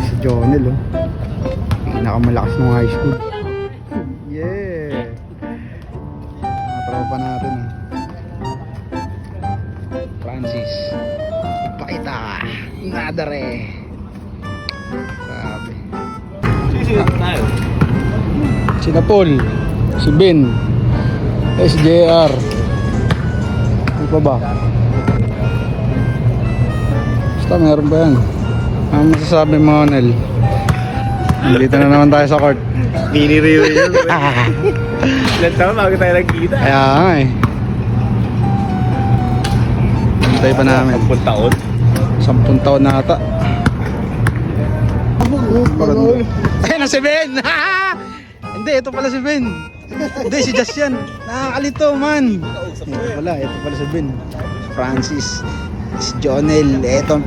Si Jonel, oh. Pinakamalakas ng high school. Yeah. Mga tropa natin, oh. Francis Ipakita Nadare. Grabe. Sisigat tayo. Sina Paul, si Ben, SJR. Ano pa ba? Basta meron ba yan? Ano masasabi mo, Nel? Nandito na naman tayo sa court. Mini-review yun. Ilan taon bago tayo nagkita? Kaya nga eh. Antay pa namin. 10 taon. 10 taon na ata. Ayun na si Ben! Hindi, ito pala si Ben. Hindi, si Jess yan. Nakakalito man. Ito pala, ito pala si Ben. Francis, si Jonel. Ito ang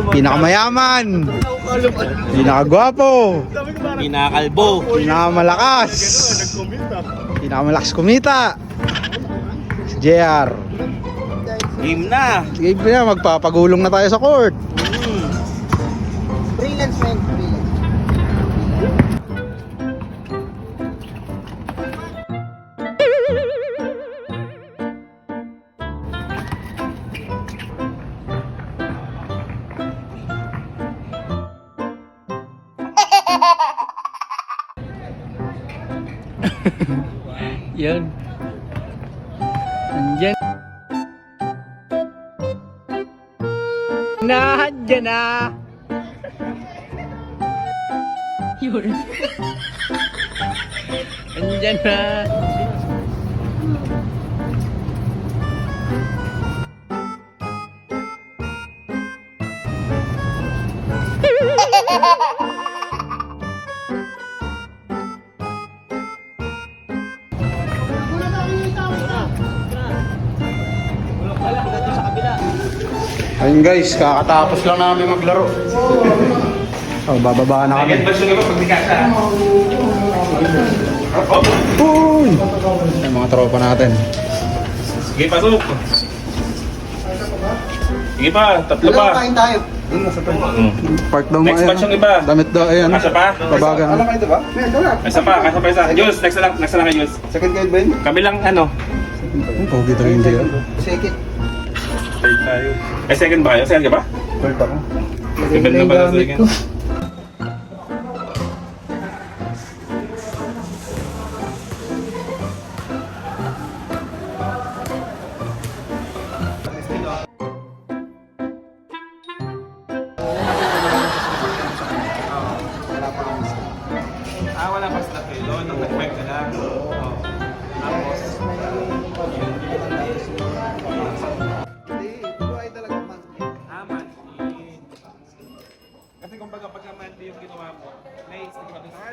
pinakamayaman, pinakagwapo, Pinakalbo. pinakamalakas, pinakamalakas kumita. Si JR. Game na. Sige pa na, magpapagulong na tayo sa court. Freelance man, freelance. Yun. Andyan. Andyan na. Yun. Andyan na. Ayun guys, kakatapos lang namin maglaro. Oh, bababa na kami. Uy! Ay, mga tropa natin. Sige, pasok. Sige pa, tatlo pa. Kain tayo. Park daw Next batch yung iba. Damit daw, ayan. Kasya pa? Babagan. ito ba? Isa pa, isa. Jules, next na lang kay Jules. Second grade ba yun? Kabilang ano? Pogi talaga hindi yan. Second. Third tayo. Second ba kayo? Second ka ba? Third ako. Second na pala second. Wala pa slot kayo doon. Nung nag-bike ka lang. Tapos, monthly. Kasi kumbaga pagka monthly yung ginawa mo, may stick ka doon sa